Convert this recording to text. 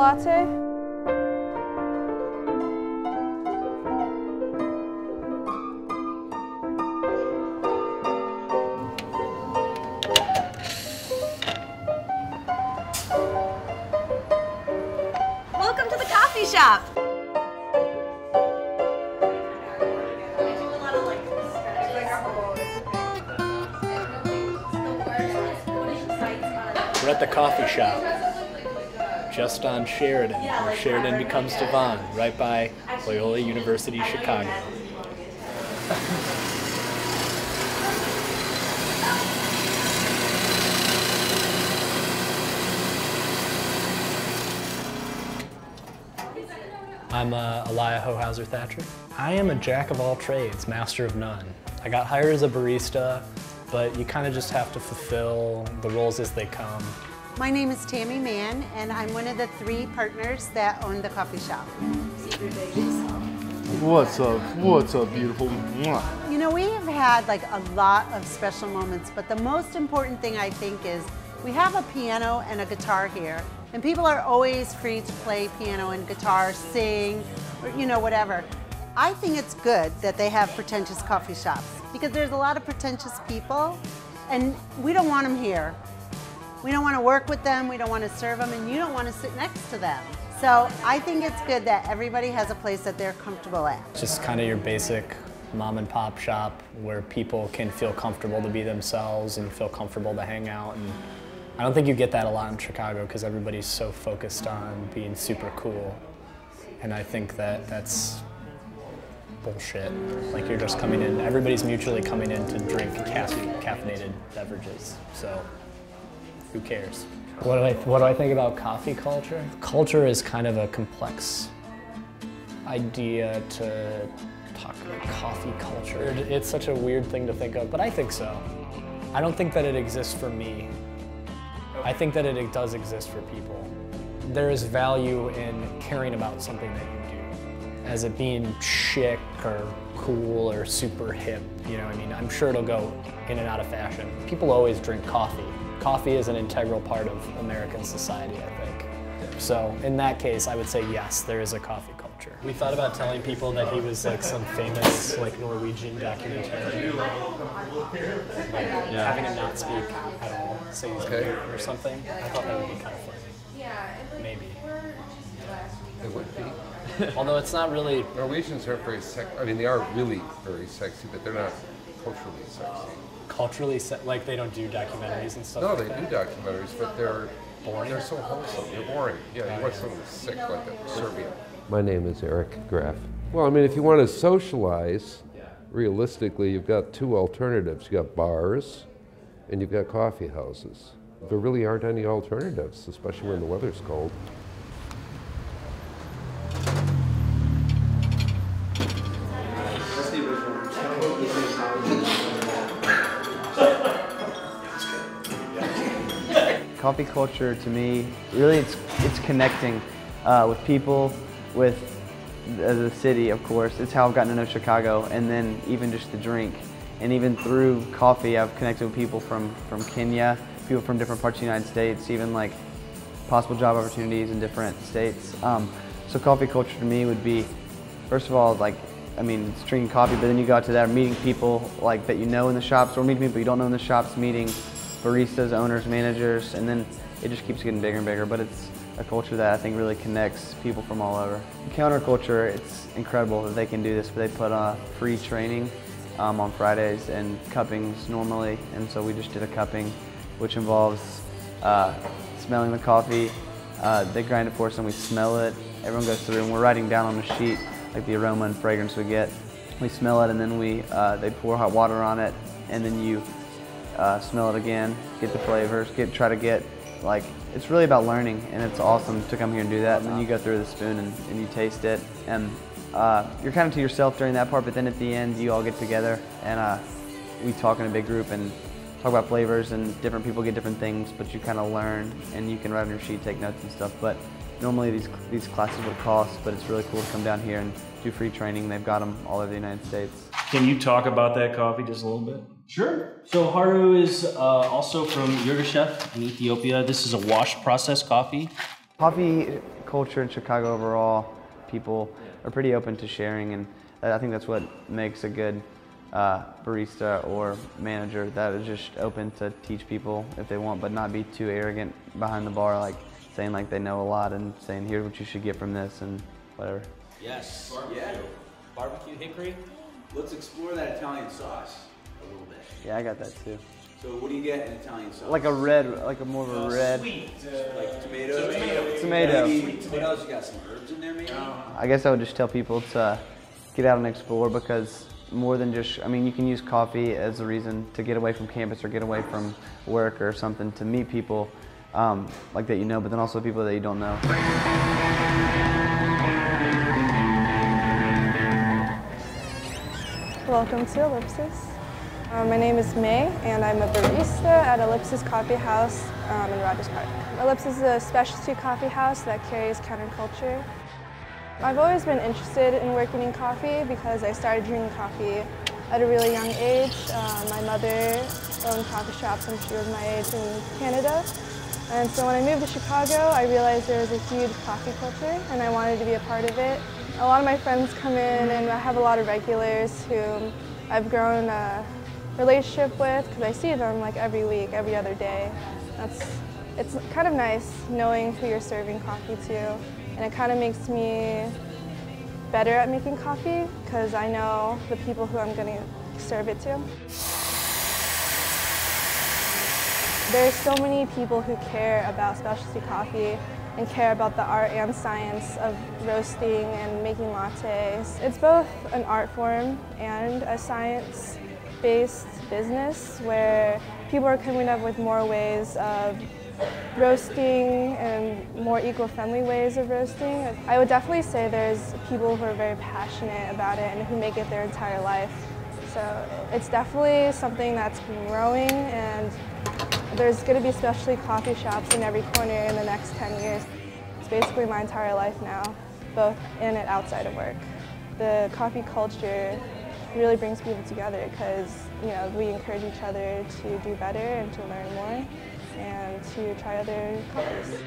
latte? Welcome to the coffee shop. We're at the coffee shop, just on Sheridan, where Sheridan becomes Devon, right by Loyola University, Chicago. I'm Elia Hohauser-Thatcher. I am a jack of all trades, master of none. I got hired as a barista, but you kind of just have to fulfill the roles as they come. My name is Tammy Mann, and I'm one of the 3 partners that own the coffee shop. What's up? What's up, beautiful? Mwah. You know, we have had like a lot of special moments, but the most important thing I think is we have a piano and a guitar here, and people are always free to play piano and guitar, sing, or you know, whatever. I think it's good that they have pretentious coffee shops because there's a lot of pretentious people and we don't want them here. We don't want to work with them, we don't want to serve them, and you don't want to sit next to them. So I think it's good that everybody has a place that they're comfortable at. Just kind of your basic mom and pop shop where people can feel comfortable to be themselves and feel comfortable to hang out. And I don't think you get that a lot in Chicago because everybody's so focused on being super cool. And I think that that's bullshit. Like you're just coming in, everybody's mutually coming in to drink caffeinated beverages. So who cares? What do I think about coffee culture? Culture is kind of a complex idea to talk about coffee culture. It's such a weird thing to think of, but I think so. I don't think that it exists for me. I think that it does exist for people. There is value in caring about something that you do. As it being chic or cool or super hip, you know, I mean, I'm sure it'll go in and out of fashion. People always drink coffee. Coffee is an integral part of American society, I think. So in that case, I would say yes, there is a coffee culture. We thought about telling people that he was like some famous like Norwegian documentarian. Like having him not speak at all, say he's gay or something. I thought that would be kind of funny. Maybe. It would be. Although it's not really... Norwegians aren't very sexy. I mean, they are really very sexy, but they're not culturally sexy. Culturally, like they don't do documentaries and stuff No, like they that? do documentaries, but they're boring. They're so wholesome. They're boring. Yeah, you watch someone sick like a Serbian. My name is Eric Graff. Well, I mean, if you want to socialize, realistically, you've got 2 alternatives. You've got bars and you've got coffee houses. There really aren't any alternatives, especially when the weather's cold. Coffee culture, to me, really it's connecting with people, with the city, of course. It's how I've gotten to know Chicago, and then even just the drink. And even through coffee, I've connected with people from Kenya, people from different parts of the United States, even like possible job opportunities in different states. So coffee culture to me would be, first of all, like, I mean, it's drinking coffee, but then you go out to that, meeting people like that you know in the shops, or meeting people you don't know in the shops, meeting baristas, owners, managers, and then it just keeps getting bigger and bigger. But it's a culture that I think really connects people from all over. Counterculture, it's incredible that they can do this, but they put free training on Fridays and cuppings normally, and so we just did a cupping, which involves smelling the coffee. They grind it for us and we smell it. Everyone goes through and we're writing down on the sheet like the aroma and fragrance we get. We smell it and then they pour hot water on it, and then you smell it again, get the flavors, try to get, like, it's really about learning, and it's awesome to come here and do that. And then you go through the spoon and you taste it, and you're kind of to yourself during that part, but then at the end you all get together and we talk in a big group and talk about flavors, and different people get different things, but you kind of learn and you can write on your sheet, take notes and stuff. But normally these classes would cost, but it's really cool to come down here and do free training. They've got them all over the United States. Can you talk about that coffee just a little bit? Sure. So Haru is also from Yirgacheffe in Ethiopia. This is a wash process coffee. Coffee culture in Chicago overall, people are pretty open to sharing, and I think that's what makes a good barista or manager, that is just open to teach people if they want, but not be too arrogant behind the bar, like saying like they know a lot and saying here's what you should get from this and whatever. Yes. Yeah. Barbecue hickory. Let's explore that Italian sauce a little bit. Yeah, I got that too. So what do you get in Italian sauce? Like a red, like a more of a red. Sweet. Like tomatoes? Tomato. Maybe, what else? You got some herbs in there maybe? I guess I would just tell people to get out and explore, because more than just, I mean, you can use coffee as a reason to get away from campus or get away from work or something, to meet people like that you know, but then also people that you don't know. Welcome to Ellipsis. My name is May, and I'm a barista at Ellipsis Coffee House in Rogers Park. Ellipsis is a specialty coffee house that carries counterculture. I've always been interested in working in coffee because I started drinking coffee at a really young age. My mother owned coffee shops when she was my age in Canada. And so when I moved to Chicago, I realized there was a huge coffee culture and I wanted to be a part of it. A lot of my friends come in, and I have a lot of regulars who I've grown a relationship with because I see them like every week, every other day. It's kind of nice knowing who you're serving coffee to, and it kind of makes me better at making coffee because I know the people who I'm going to serve it to. There's so many people who care about specialty coffee and care about the art and science of roasting and making lattes. It's both an art form and a science-based business where people are coming up with more ways of roasting and more eco-friendly ways of roasting. I would definitely say there's people who are very passionate about it and who make it their entire life. So it's definitely something that's growing, and there's going to be specialty coffee shops in every corner in the next 10 years. It's basically my entire life now, both in and outside of work. The coffee culture really brings people together because, you know, we encourage each other to do better and to learn more and to try other coffees.